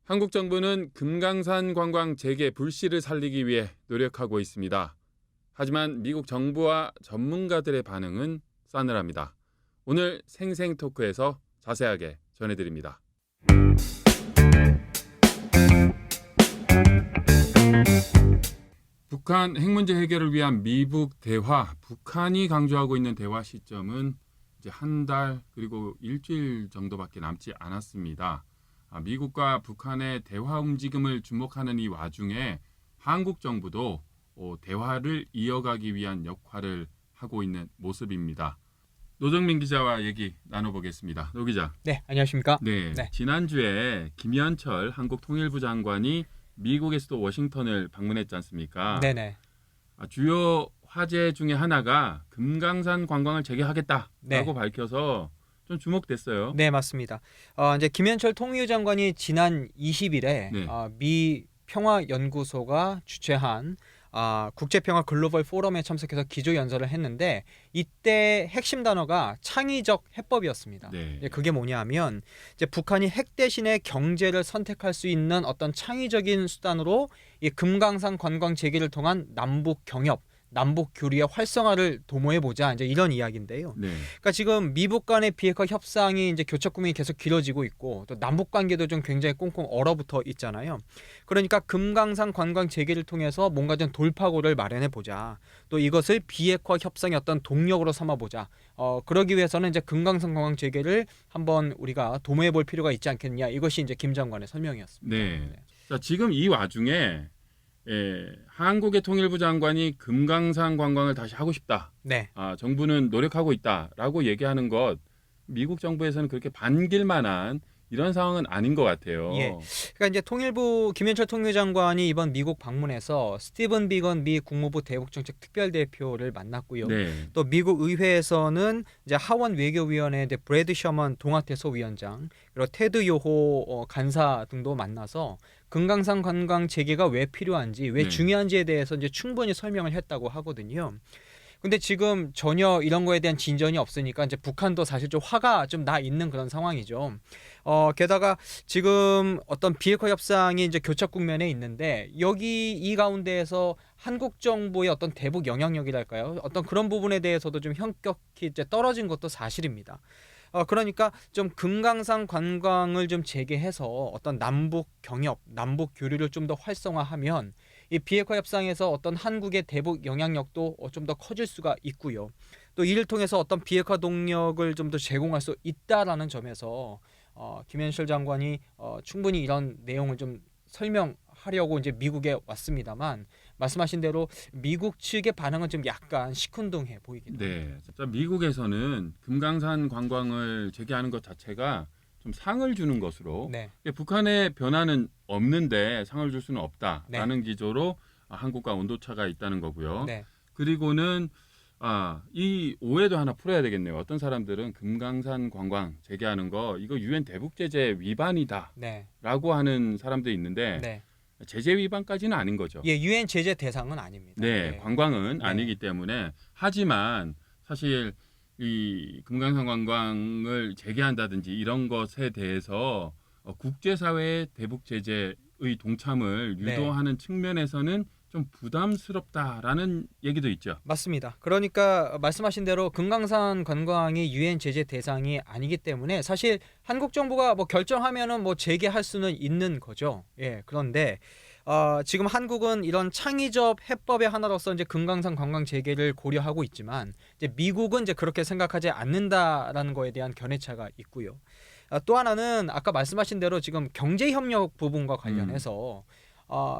한국 정부는 금강산 관광 재개 불씨를 살리기 위해 노력하고 있습니다. 하지만 미국 정부와 전문가들의 반응은 싸늘합니다. 오늘 생생토크에서 자세하게 전해드립니다. 북한 핵 문제 해결을 위한 미북 대화, 북한이 강조하고 있는 대화 시점은 이제 한 달 그리고 일주일 정도밖에 남지 않았습니다. 미국과 북한의 대화 움직임을 주목하는 이 와중에 한국 정부도 대화를 이어가기 위한 역할을 하고 있는 모습입니다. 노정민 기자와 얘기 나눠보겠습니다. 노 기자. 네, 안녕하십니까? 네, 지난주에 김현철 한국 통일부 장관이 미국의 수도 워싱턴을 방문했지 않습니까? 네네. 주요 화제 중에 하나가 금강산 관광을 재개하겠다라고 네. 밝혀서 좀 주목됐어요. 네, 맞습니다. 이제 김현철 통일부 장관이 지난 20일에 네. 미 평화연구소가 주최한 국제평화 글로벌 포럼에 참석해서 기조연설을 했는데 이때 핵심 단어가 창의적 해법이었습니다. 네. 그게 뭐냐면 이제 북한이 핵 대신에 경제를 선택할 수 있는 어떤 창의적인 수단으로 이 금강산 관광 재개를 통한 남북 경협, 남북 교류의 활성화를 도모해 보자 이제 이런 이야기인데요. 네. 그러니까 지금 미북 간의 비핵화 협상이 이제 교착구름이 계속 길어지고 있고 또 남북 관계도 좀 굉장히 꽁꽁 얼어붙어 있잖아요. 그러니까 금강산 관광 재개를 통해서 뭔가 좀 돌파구를 마련해 보자. 또 이것을 비핵화 협상의 어떤 동력으로 삼아 보자. 그러기 위해서는 이제 금강산 관광 재개를 한번 우리가 도모해 볼 필요가 있지 않겠냐. 이것이 이제 김 장관의 설명이었습니다. 네. 자, 지금 이 와중에 한국의 통일부 장관이 금강산 관광을 다시 하고 싶다. 네. 정부는 노력하고 있다라고 얘기하는 것 미국 정부에서는 그렇게 반길 만한 이런 상황은 아닌 것 같아요. 예. 그러니까 이제 통일부 김현철 통일부 장관이 이번 미국 방문해서 스티븐 비건 미 국무부 대북정책 특별대표를 만났고요. 네. 또 미국 의회에서는 이제 하원 외교위원회 브래드 셔먼 동아태소위원장 그리고 테드 요호 간사 등도 만나서 금강산 관광 재개가 왜 필요한지 왜 네. 중요한지에 대해서 이제 충분히 설명을 했다고 하거든요. 근데 지금 전혀 이런 거에 대한 진전이 없으니까 이제 북한도 사실 좀 화가 좀 나 있는 그런 상황이죠. 게다가 지금 어떤 비핵화 협상이 이제 교착 국면에 있는데 여기 이 가운데에서 한국 정부의 어떤 대북 영향력이랄까요? 어떤 그런 부분에 대해서도 좀 현격히 이제 떨어진 것도 사실입니다. 그러니까 좀 금강산 관광을 좀 재개해서 어떤 남북 경협, 남북 교류를 좀 더 활성화하면 이 비핵화 협상에서 어떤 한국의 대북 영향력도 좀 더 커질 수가 있고요. 또 이를 통해서 어떤 비핵화 동력을 좀 더 제공할 수 있다라는 점에서 김현철 장관이 충분히 이런 내용을 좀 설명하려고 이제 미국에 왔습니다만 말씀하신 대로 미국 측의 반응은 좀 약간 시큰둥해 보이긴 합니다. 네. 자, 미국에서는 금강산 관광을 재개하는 것 자체가 좀 상을 주는 것으로 네. 북한의 변화는 없는데 상을 줄 수는 없다라는 네. 기조로 한국과 온도차가 있다는 거고요. 네. 그리고는 이 오해도 하나 풀어야 되겠네요. 어떤 사람들은 금강산 관광 재개하는 거 이거 유엔 대북 제재 위반이다라고 네. 하는 사람도 있는데 네. 제재 위반까지는 아닌 거죠. 예, 유엔 제재 대상은 아닙니다. 네, 관광은 네. 아니기 때문에 하지만 사실 이 금강산 관광을 재개한다든지 이런 것에 대해서 국제사회의 대북 제재의 동참을 네. 유도하는 측면에서는 좀 부담스럽다라는 얘기도 있죠. 맞습니다. 그러니까 말씀하신 대로 금강산 관광이 유엔 제재 대상이 아니기 때문에 사실 한국 정부가 뭐 결정하면은 뭐 재개할 수는 있는 거죠. 예, 그런데 지금 한국은 이런 창의적 해법의 하나로서 이제 금강산 관광 재개를 고려하고 있지만 이제 미국은 이제 그렇게 생각하지 않는다라는 거에 대한 견해차가 있고요. 또 하나는 아까 말씀하신 대로 지금 경제 협력 부분과 관련해서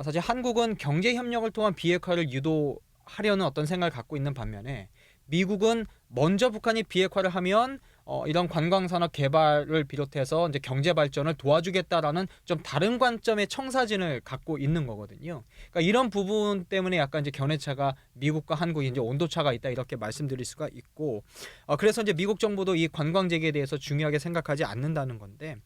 사실 한국은 경제 협력을 통한 비핵화를 유도하려는 어떤 생각을 갖고 있는 반면에 미국은 먼저 북한이 비핵화를 하면 이런 관광 산업 개발을 비롯해서 이제 경제 발전을 도와주겠다라는 좀 다른 관점의 청사진을 갖고 있는 거거든요. 그러니까 이런 부분 때문에 약간 이제 견해차가 미국과 한국이 이제 온도차가 있다 이렇게 말씀드릴 수가 있고, 그래서 이제 미국 정부도 이 관광 재개에 대해서 중요하게 생각하지 않는다는 건데.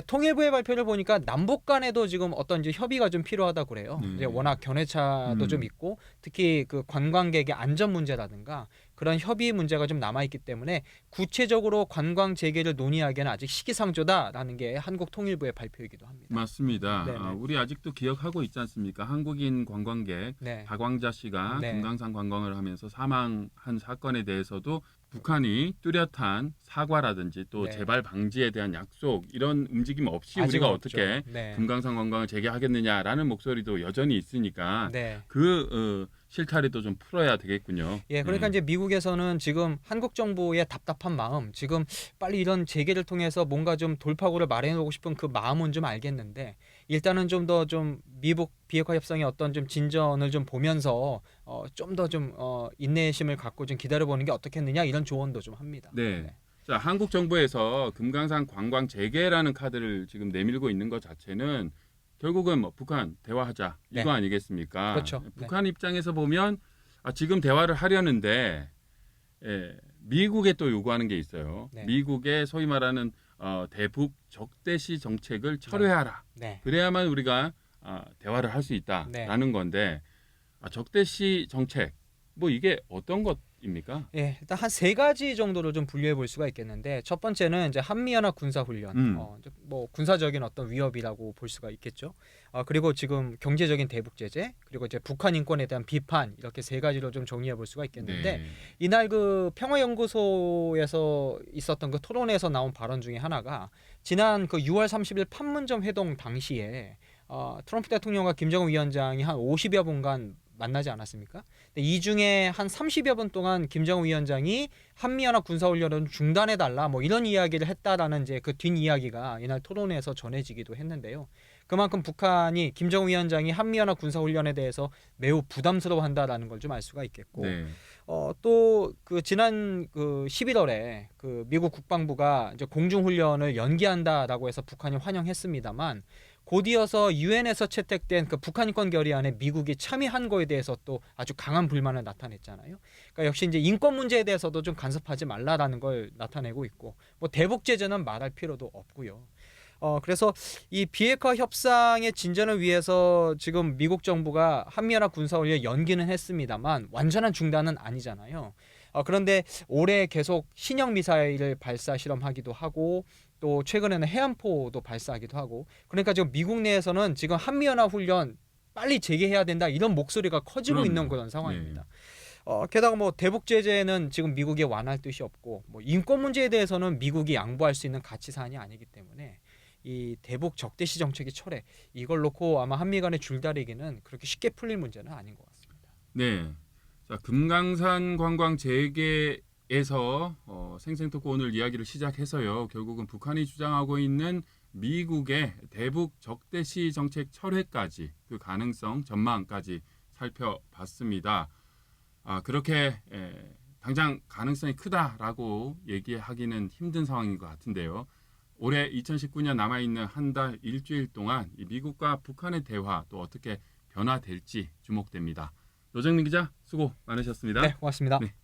통일부의 발표를 보니까 남북 간에도 지금 어떤 이제 협의가 좀 필요하다고 그래요. 이제 워낙 견해차도 좀 있고 특히 그 관광객의 안전 문제라든가 그런 협의 문제가 좀 남아 있기 때문에 구체적으로 관광 재개를 논의하기에는 아직 시기상조다라는 게 한국 통일부의 발표이기도 합니다. 맞습니다. 네네. 우리 아직도 기억하고 있지 않습니까? 한국인 관광객 네. 박왕자 씨가 네. 금강산 관광을 하면서 사망한 사건에 대해서도 북한이 뚜렷한 사과라든지 또 네. 재발 방지에 대한 약속 이런 움직임 없이 아직은 우리가 없죠. 어떻게 네. 금강산 관광을 재개하겠느냐라는 목소리도 여전히 있으니까 네. 그 실타래도 좀 풀어야 되겠군요. 예, 그러니까 이제 미국에서는 지금 한국 정부의 답답한 마음, 지금 빨리 이런 재개를 통해서 뭔가 좀 돌파구를 마련해보고 싶은 그 마음은 좀 알겠는데 일단은 좀 더 좀 미북 비핵화 협상의 어떤 좀 진전을 좀 보면서 좀 더 좀 인내심을 갖고 좀 기다려보는 게 어떻겠느냐 이런 조언도 좀 합니다. 네. 자, 한국 정부에서 금강산 관광 재개라는 카드를 지금 내밀고 있는 것 자체는 결국은 뭐 북한 대화하자 이거 네. 아니겠습니까? 그렇죠. 북한 입장에서 보면 지금 대화를 하려는데 미국에 또 요구하는 게 있어요. 네. 미국의 소위 말하는 대북 적대시 정책을 철회하라. 네. 그래야만 우리가 대화를 할 수 있다라는 건데 적대시 정책 뭐 이게 어떤 것입니까? 예, 일단 한 세 가지 정도로 좀 분류해 볼 수가 있겠는데 첫 번째는 이제 한미연합 군사훈련, 뭐 군사적인 어떤 위협이라고 볼 수가 있겠죠. 그리고 지금 경제적인 대북 제재, 그리고 이제 북한 인권에 대한 비판 이렇게 세 가지로 좀 정리해 볼 수가 있겠는데 네. 이날 그 평화연구소에서 있었던 그 토론회에서 나온 발언 중에 하나가 지난 그 6월 30일 판문점 회동 당시에 트럼프 대통령과 김정은 위원장이 한 50여 분간 만나지 않았습니까? 근데 이 중에 한 30여 분 동안 김정은 위원장이 한미연합 군사훈련을 중단해달라 뭐 이런 이야기를 했다라는 이제 그 뒷이야기가 이날 토론회에서 전해지기도 했는데요. 그만큼 북한이 김정은 위원장이 한미연합 군사훈련에 대해서 매우 부담스러워한다라는 걸 좀 알 수가 있겠고 네. 또 그 지난 그 11월에 그 미국 국방부가 이제 공중훈련을 연기한다라고 해서 북한이 환영했습니다만 곧이어서 유엔에서 채택된 그 북한 인권 결의안에 미국이 참여한 거에 대해서 또 아주 강한 불만을 나타냈잖아요. 그러니까 역시 이제 인권 문제에 대해서도 좀 간섭하지 말라라는 걸 나타내고 있고 뭐 대북 제재는 말할 필요도 없고요. 그래서 이 비핵화 협상의 진전을 위해서 지금 미국 정부가 한미연합 군사훈련 연기는 했습니다만 완전한 중단은 아니잖아요. 그런데 올해 계속 신형 미사일을 발사 실험하기도 하고 또 최근에는 해안포도 발사하기도 하고 그러니까 지금 미국 내에서는 지금 한미연합 훈련 빨리 재개해야 된다 이런 목소리가 커지고 있는 그런 상황입니다. 게다가 뭐 대북 제재는 지금 미국이 완화할 뜻이 없고 뭐 인권 문제에 대해서는 미국이 양보할 수 있는 가치 사안이 아니기 때문에 이 대북 적대시 정책의 철회 이걸 놓고 아마 한미 간의 줄다리기는 그렇게 쉽게 풀릴 문제는 아닌 것 같습니다. 네. 자, 금강산 관광 재개에서 생생토크 오늘 이야기를 시작해서요. 결국은 북한이 주장하고 있는 미국의 대북 적대시 정책 철회까지 그 가능성 전망까지 살펴봤습니다. 그렇게 당장 가능성이 크다라고 얘기하기는 힘든 상황인 것 같은데요. 올해 2019년 남아있는 한 달 일주일 동안 이 미국과 북한의 대화 또 어떻게 변화될지 주목됩니다. 노정민 기자 수고 많으셨습니다. 네, 고맙습니다. 네.